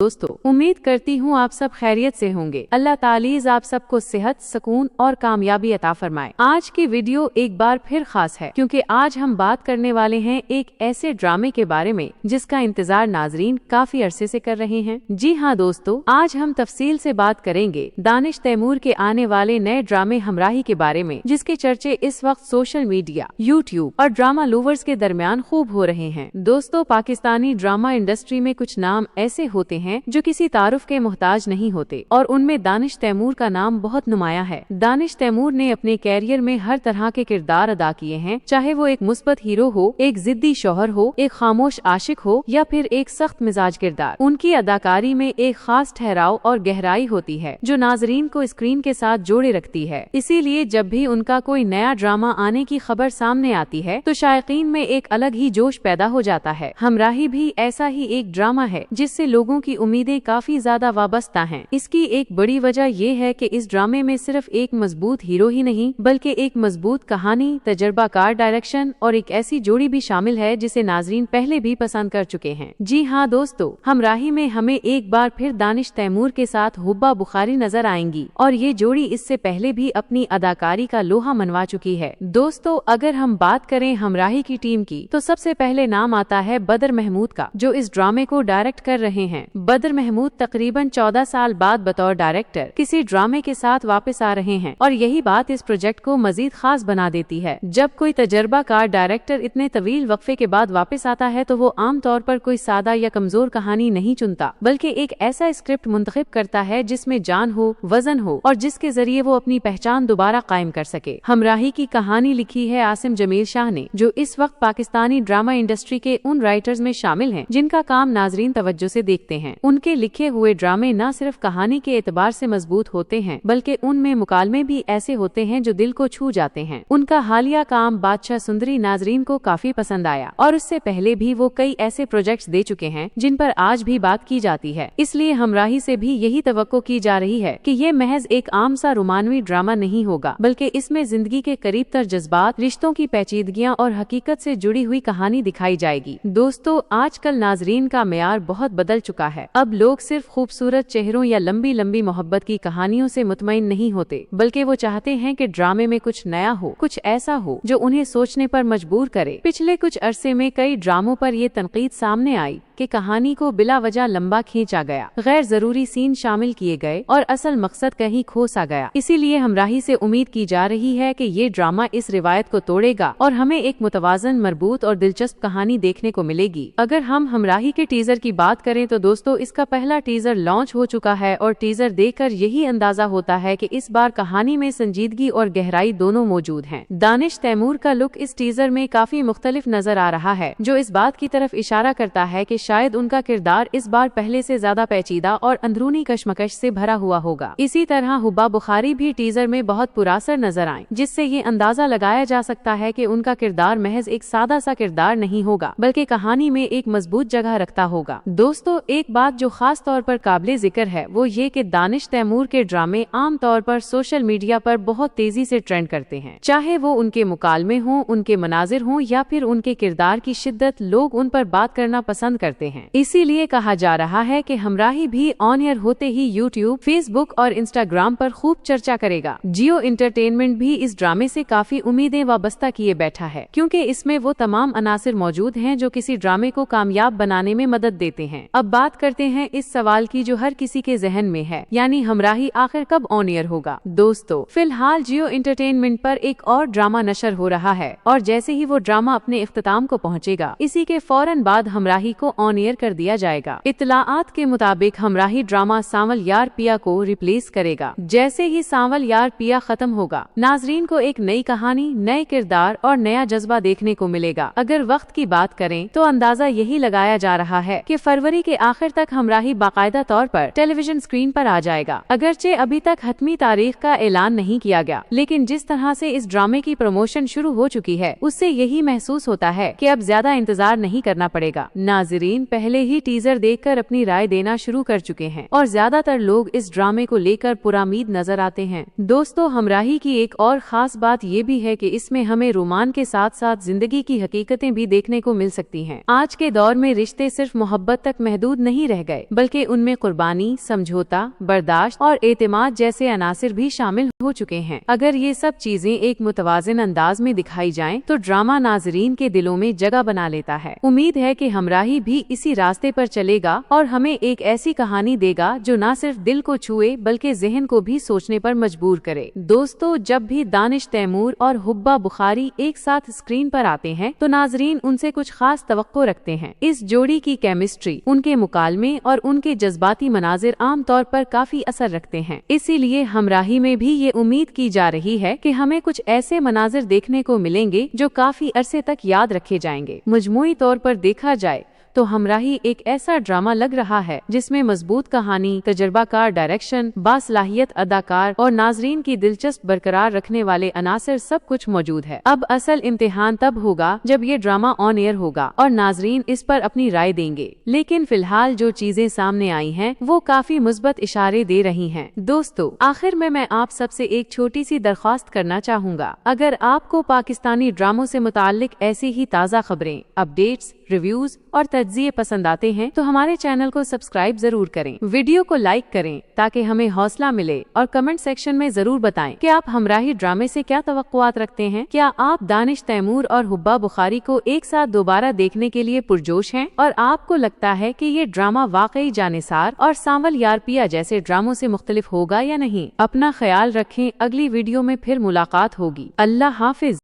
दोस्तों, उम्मीद करती हूँ आप सब खैरियत से होंगे। अल्लाह तालीज़ आप सबको सेहत, सुकून और कामयाबी अता फरमाए। आज की वीडियो एक बार फिर खास है क्योंकि आज हम बात करने वाले हैं एक ऐसे ड्रामे के बारे में जिसका इंतजार नाजरीन काफी अरसे से कर रहे हैं। जी हाँ दोस्तों, आज हम तफसील से बात करेंगे दानिश तैमूर के आने वाले नए ड्रामे हमराही के बारे में, जिसके चर्चे इस वक्त सोशल मीडिया, यूट्यूब और ड्रामा लूवर्स के दरमियान खूब हो रहे हैं। दोस्तों, पाकिस्तानी ड्रामा इंडस्ट्री में कुछ नाम ऐसे होते हैं जो किसी तारुफ के मोहताज नहीं होते और उनमें दानिश तैमूर का नाम बहुत नुमाया है। दानिश तैमूर ने अपने कैरियर में हर तरह के किरदार अदा किए हैं, चाहे वो एक मुस्बत हीरो हो, एक जिद्दी शौहर हो, एक खामोश आशिक हो या फिर एक सख्त मिजाज किरदार। उनकी अदाकारी में एक खास ठहराव और गहराई होती है जो नाजरीन को स्क्रीन के साथ जोड़े रखती है। इसीलिए जब भी उनका कोई नया ड्रामा आने की खबर सामने आती है तो शायकीन में एक अलग ही जोश पैदा हो जाता है। हमराही भी ऐसा ही एक ड्रामा है जिससे लोगों की उम्मीदें काफी ज्यादा वाबस्ता हैं। इसकी एक बड़ी वजह ये है कि इस ड्रामे में सिर्फ एक मजबूत हीरो ही नहीं बल्कि एक मजबूत कहानी, तजर्बाकार डायरेक्शन और एक ऐसी जोड़ी भी शामिल है जिसे नाजरीन पहले भी पसंद कर चुके हैं। जी हाँ दोस्तों, हमराही में हमें एक बार फिर दानिश तैमूर के साथ हुब्बा बुखारी नजर आएंगी और ये जोड़ी इससे पहले भी अपनी अदाकारी का लोहा मनवा चुकी है। दोस्तों, अगर हम बात करें हमराही की टीम की तो सबसे पहले नाम आता है बदर महमूद का, जो इस ड्रामे को डायरेक्ट कर रहे हैं। बदर महमूद तकरीबन 14 साल बाद बतौर डायरेक्टर किसी ड्रामे के साथ वापस आ रहे हैं और यही बात इस प्रोजेक्ट को मजीद खास बना देती है। जब कोई तजर्बाकार डायरेक्टर इतने तवील वक्फे के बाद वापस आता है तो वो आम तौर पर कोई सादा या कमजोर कहानी नहीं चुनता बल्कि एक ऐसा स्क्रिप्ट मुंतखब करता है जिसमें जान हो, वजन हो और जिसके जरिए वो अपनी पहचान दोबारा कायम कर सके। हमराही की कहानी लिखी है आसिम जमील शाह ने, जो इस वक्त पाकिस्तानी ड्रामा इंडस्ट्री के उन राइटर्स में शामिल हैं जिनका काम नाजरीन तवज्जो से देखते हैं। उनके लिखे हुए ड्रामे न सिर्फ कहानी के एतबार से मजबूत होते हैं बल्कि उनमें मुकालमे भी ऐसे होते हैं जो दिल को छू जाते हैं। उनका हालिया काम बादशाह सुंदरी नाजरीन को काफी पसंद आया और उससे पहले भी वो कई ऐसे प्रोजेक्ट्स दे चुके हैं जिन पर आज भी बात की जाती है। इसलिए हमराही से भी यही तवक्को की जा रही है कि ये महज एक आम सा रोमानवी ड्रामा नहीं होगा बल्कि इसमें जिंदगी के करीब तर जज्बात, रिश्तों की पेचीदगियां और हकीकत से जुड़ी हुई कहानी दिखाई जाएगी। दोस्तों, आजकल नाजरीन का मेयार बहुत बदल चुका है। अब लोग सिर्फ खूबसूरत चेहरों या लंबी लंबी मोहब्बत की कहानियों से मुतमईन नहीं होते बल्कि वो चाहते हैं कि ड्रामे में कुछ नया हो, कुछ ऐसा हो जो उन्हें सोचने पर मजबूर करे। पिछले कुछ अरसे में कई ड्रामों पर ये तनकीद सामने आई कि कहानी को बिला वजह लंबा खींचा गया, गैर जरूरी सीन शामिल किए गए और असल मकसद कहीं खो सा गया। इसीलिए हमराही से उम्मीद की जा रही है कि ये ड्रामा इस रिवायत को तोड़ेगा और हमें एक मुतवाजन, मरबूत और दिलचस्प कहानी देखने को मिलेगी। अगर हम हमराही के टीजर की बात करें तो दोस्तों, इसका पहला टीजर लॉन्च हो चुका है और टीजर देखकर यही अंदाजा होता है कि इस बार कहानी में संजीदगी और गहराई दोनों मौजूद हैं। दानिश तैमूर का लुक इस टीजर में काफी मुख्तलिफ नजर आ रहा है, जो इस बात की तरफ इशारा करता है कि शायद उनका किरदार इस बार पहले से ज्यादा पेचीदा और अंदरूनी कशमकश से भरा हुआ होगा। इसी तरह हुब्बा बुखारी भी टीजर में बहुत पुरासर नजर आए, जिससे ये अंदाजा लगाया जा सकता है कि उनका किरदार महज एक सादा सा किरदार नहीं होगा बल्कि कहानी में एक मजबूत जगह रखता होगा। दोस्तों, एक बात जो खास तौर पर काबिले जिक्र है वो ये कि दानिश तैमूर के ड्रामे आम तौर पर सोशल मीडिया पर बहुत तेजी से ट्रेंड करते हैं। चाहे वो उनके मुकालमे हों, उनके मनाजिर हों या फिर उनके किरदार की शिद्दत, लोग उन पर बात करना पसंद करते हैं। इसीलिए कहा जा रहा है कि हमराही भी ऑन एयर होते ही यूट्यूब, फेसबुक और इंस्टाग्राम पर खूब चर्चा करेगा। जियो एंटरटेनमेंट भी इस ड्रामे से काफी उम्मीदें वाबस्ता किए बैठा है क्योंकि इसमें वो तमाम अनासिर मौजूद हैं जो किसी ड्रामे को कामयाब बनाने में मदद देते हैं। अब बात करते हैं इस सवाल की जो हर किसी के जहन में है, यानी हमराही आखिर कब ऑन एयर होगा। दोस्तों, फिलहाल जियो एंटरटेनमेंट पर एक और ड्रामा नशर हो रहा है और जैसे ही वो ड्रामा अपने इख्तिताम को पहुंचेगा, इसी के फौरन बाद हमराही को ऑन एयर कर दिया जाएगा। इत्तलाआत के मुताबिक हमराही ड्रामा सांवल यार पिया को रिप्लेस करेगा। जैसे ही सांवल यार पिया खत्म होगा, नाजरीन को एक नई कहानी, नए किरदार और नया जज्बा देखने को मिलेगा। अगर वक्त की बात करें तो अंदाजा यही लगाया जा रहा है कि फरवरी के आखिर तक हमराही बाकायदा तौर पर टेलीविजन स्क्रीन पर आ जाएगा। अगरचे अभी तक हतमी तारीख का ऐलान नहीं किया गया, लेकिन जिस तरह से इस ड्रामे की प्रमोशन शुरू हो चुकी है उससे यही महसूस होता है कि अब ज्यादा इंतजार नहीं करना पड़ेगा। नाजरीन, नाजरीन पहले ही टीजर देखकर अपनी राय देना शुरू कर चुके हैं और ज्यादातर लोग इस ड्रामे को लेकर पुरामीद नजर आते हैं। दोस्तों, हमराही की एक और खास बात ये भी है कि इसमें हमें रोमान के साथ साथ जिंदगी की हकीकतें भी देखने को मिल सकती हैं। आज के दौर में रिश्ते सिर्फ मोहब्बत तक महदूद नहीं रह गए, बल्कि उनमें कुर्बानी, समझौता, बर्दाश्त और एतमाद जैसे अनासिर भी शामिल हो चुके हैं। अगर ये सब चीजें एक मुतवाज़िन अंदाज में दिखाई जाएं, तो ड्रामा नाजरीन के दिलों में जगह बना लेता है। उम्मीद है कि हमराही भी इसी रास्ते पर चलेगा और हमें एक ऐसी कहानी देगा जो न सिर्फ दिल को छुए बल्कि ज़हन को भी सोचने पर मजबूर करे। दोस्तों, जब भी दानिश तैमूर और हुब्बा बुखारी एक साथ स्क्रीन पर आते हैं तो नाजरीन उनसे कुछ खास तवक्को रखते हैं। इस जोड़ी की केमिस्ट्री, उनके मुकालमे और उनके जज्बाती मनाजिर आम तौर पर काफी असर रखते हैं। इसीलिए हमराही में भी ये उम्मीद की जा रही है कि हमें कुछ ऐसे मनाजिर देखने को मिलेंगे जो काफी अरसे तक याद रखे जाएंगे। मजमूई तौर पर देखा जाए तो हमराही एक ऐसा ड्रामा लग रहा है जिसमें मजबूत कहानी, तजर्बाकार डायरेक्शन, बासलाहियत अदाकार और नाजरीन की दिलचस्प बरकरार रखने वाले अनासर सब कुछ मौजूद है। अब असल इम्तिहान तब होगा जब ये ड्रामा ऑन एयर होगा और नाजरीन इस पर अपनी राय देंगे। लेकिन फिलहाल जो चीजें सामने आई हैं वो काफी मुस्बत इशारे दे रही हैं। दोस्तों, आखिर में मैं आप सबसे एक छोटी सी दरख्वास्त करना चाहूँगा। अगर आपको पाकिस्तानी ड्रामों से मुताल्लिक ऐसी ही ताज़ा खबरें, अपडेट्स, रिव्यूज और तज्ज़िये पसंद आते हैं तो हमारे चैनल को सब्सक्राइब जरूर करें, वीडियो को लाइक करें ताकि हमें हौसला मिले और कमेंट सेक्शन में जरूर बताएं कि आप हमराही ड्रामे से क्या तवक्कुआत रखते हैं। क्या आप दानिश तैमूर और हुब्बा बुखारी को एक साथ दोबारा देखने के लिए पुरजोश हैं और आपको लगता है कि ये ड्रामा वाकई जानिसार और सांवल यार पिया जैसे ड्रामों से मुख्तलिफ होगा या नहीं? अपना ख्याल रखें, अगली वीडियो में फिर मुलाकात होगी। अल्लाह हाफिज।